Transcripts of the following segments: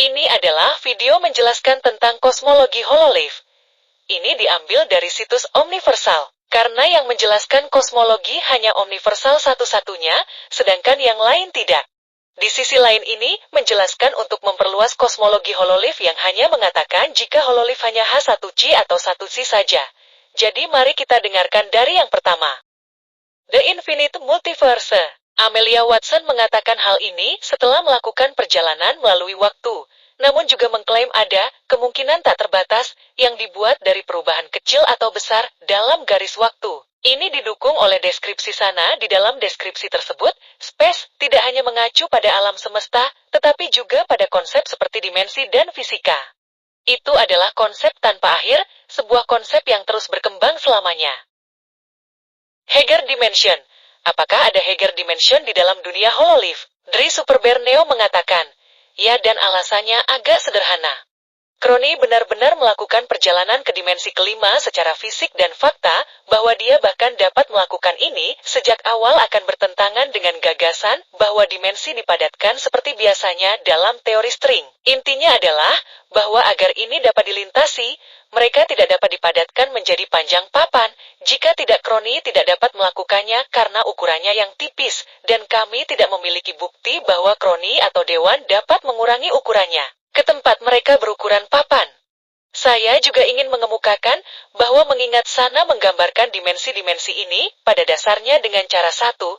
Ini adalah video menjelaskan tentang kosmologi Hololive. Ini diambil dari situs Omniversal, karena yang menjelaskan kosmologi hanya Omniversal satu-satunya, sedangkan yang lain tidak. Di sisi lain ini, menjelaskan untuk memperluas kosmologi Hololive yang hanya mengatakan jika Hololive hanya H1C atau 1C saja. Jadi mari kita dengarkan dari yang pertama. The Infinite Multiverse. Amelia Watson mengatakan hal ini setelah melakukan perjalanan melalui waktu, namun juga mengklaim ada kemungkinan tak terbatas yang dibuat dari perubahan kecil atau besar dalam garis waktu. Ini didukung oleh deskripsi sana. Di dalam deskripsi tersebut, space tidak hanya mengacu pada alam semesta, tetapi juga pada konsep seperti dimensi dan fisika. Itu adalah konsep tanpa akhir, sebuah konsep yang terus berkembang selamanya. Higher Dimension. Apakah ada higher dimension di dalam dunia Hololive? Dri Superberneo mengatakan, ya, dan alasannya agak sederhana. Crony benar-benar melakukan perjalanan ke dimensi kelima secara fisik dan fakta bahwa dia bahkan dapat melakukan ini sejak awal akan bertentangan dengan gagasan bahwa dimensi dipadatkan seperti biasanya dalam teori string. Intinya adalah bahwa agar ini dapat dilintasi, mereka tidak dapat dipadatkan menjadi panjang papan. Jika tidak, Crony tidak dapat melakukannya karena ukurannya yang tipis, dan kami tidak memiliki bukti bahwa Crony atau Dewan dapat mengurangi ukurannya ke tempat mereka berukuran papan. Saya juga ingin mengemukakan bahwa mengingat sana menggambarkan dimensi-dimensi ini pada dasarnya dengan cara satu,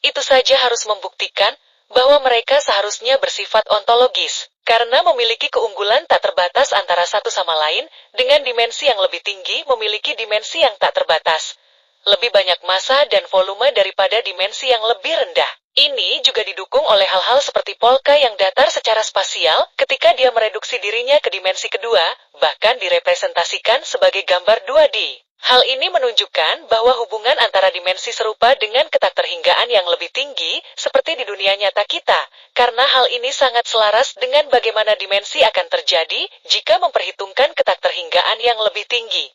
itu saja harus membuktikan bahwa mereka seharusnya bersifat ontologis, karena memiliki keunggulan tak terbatas antara satu sama lain, dengan dimensi yang lebih tinggi memiliki dimensi yang tak terbatas, lebih banyak massa dan volume daripada dimensi yang lebih rendah. Ini juga didukung oleh hal-hal seperti Polka yang datar secara spasial ketika dia mereduksi dirinya ke dimensi kedua, bahkan direpresentasikan sebagai gambar 2D. Hal ini menunjukkan bahwa hubungan antara dimensi serupa dengan ketakterhinggaan yang lebih tinggi, seperti di dunia nyata kita, karena hal ini sangat selaras dengan bagaimana dimensi akan terjadi jika memperhitungkan ketakterhinggaan yang lebih tinggi.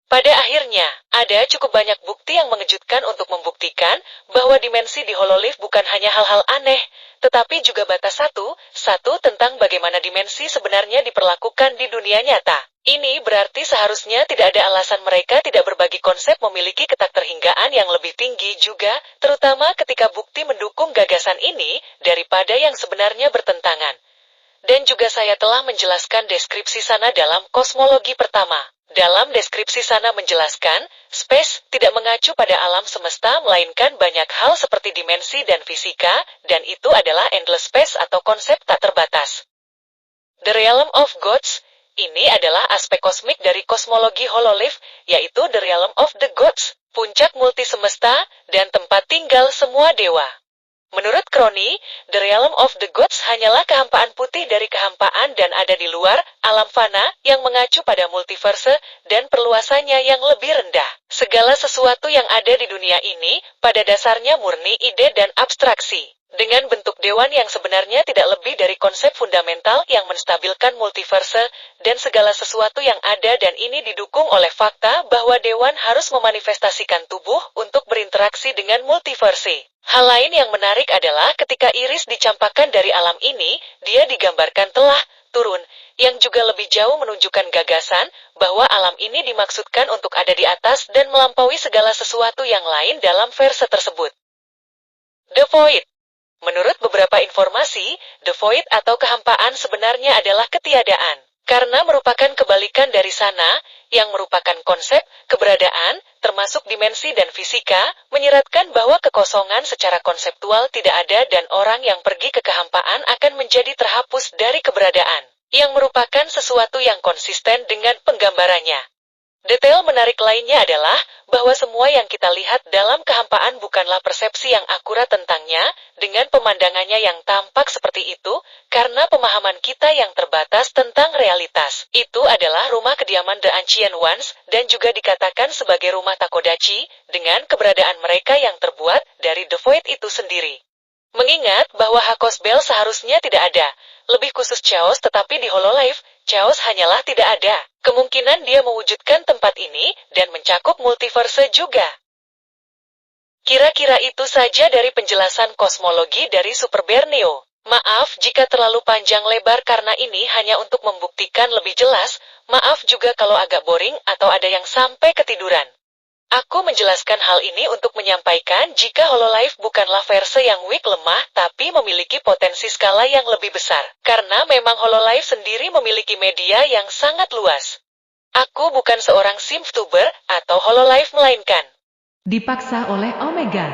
Pada akhirnya, ada cukup banyak bukti yang mengejutkan untuk membuktikan bahwa dimensi di Hololive bukan hanya hal-hal aneh, tetapi juga batas satu tentang bagaimana dimensi sebenarnya diperlakukan di dunia nyata. Ini berarti seharusnya tidak ada alasan mereka tidak berbagi konsep memiliki ketakterhinggaan yang lebih tinggi juga, terutama ketika bukti mendukung gagasan ini daripada yang sebenarnya bertentangan. Dan juga saya telah menjelaskan deskripsi sana dalam kosmologi pertama. Dalam deskripsi sana menjelaskan, space tidak mengacu pada alam semesta melainkan banyak hal seperti dimensi dan fisika, dan itu adalah endless space atau konsep tak terbatas. The Realm of Gods. Ini adalah aspek kosmik dari kosmologi Hololive, yaitu the Realm of the Gods, puncak multi semesta, dan tempat tinggal semua dewa. Menurut Crony, the Realm of the Gods hanyalah kehampaan putih dari kehampaan dan ada di luar alam fana yang mengacu pada multiverse dan perluasannya yang lebih rendah. Segala sesuatu yang ada di dunia ini pada dasarnya murni ide dan abstraksi, dengan bentuk dewan yang sebenarnya tidak lebih dari konsep fundamental yang menstabilkan multiverse dan segala sesuatu yang ada, dan ini didukung oleh fakta bahwa dewan harus memanifestasikan tubuh untuk berinteraksi dengan multiverse. Hal lain yang menarik adalah ketika Iris dicampakkan dari alam ini, dia digambarkan telah turun, yang juga lebih jauh menunjukkan gagasan bahwa alam ini dimaksudkan untuk ada di atas dan melampaui segala sesuatu yang lain dalam verse tersebut. The Void. Menurut beberapa informasi, The Void atau kehampaan sebenarnya adalah ketiadaan, karena merupakan kebalikan dari sana, yang merupakan konsep keberadaan, termasuk dimensi dan fisika, menyeratkan bahwa kekosongan secara konseptual tidak ada dan orang yang pergi ke kehampaan akan menjadi terhapus dari keberadaan, yang merupakan sesuatu yang konsisten dengan penggambarannya. Detail menarik lainnya adalah bahwa semua yang kita lihat dalam kehampaan bukanlah persepsi yang akurat tentangnya, dengan pemandangannya yang tampak seperti itu, karena pemahaman kita yang terbatas tentang realitas. Itu adalah rumah kediaman The Ancient Ones, dan juga dikatakan sebagai rumah Takodachi, dengan keberadaan mereka yang terbuat dari The Void itu sendiri. Mengingat bahwa Hakos Bell seharusnya tidak ada, lebih khusus Chaos, tetapi di Hololive, Chaos hanyalah tidak ada. Kemungkinan dia mewujudkan tempat ini dan mencakup multiverse juga. Kira-kira itu saja dari penjelasan kosmologi dari Superberneo. Maaf jika terlalu panjang lebar karena ini hanya untuk membuktikan lebih jelas. Maaf juga kalau agak boring atau ada yang sampai ketiduran. Aku menjelaskan hal ini untuk menyampaikan jika Hololive bukanlah versi yang weak lemah tapi memiliki potensi skala yang lebih besar. Karena memang Hololive sendiri memiliki media yang sangat luas. Aku bukan seorang SimVtuber atau Hololive melainkan dipaksa oleh Omega.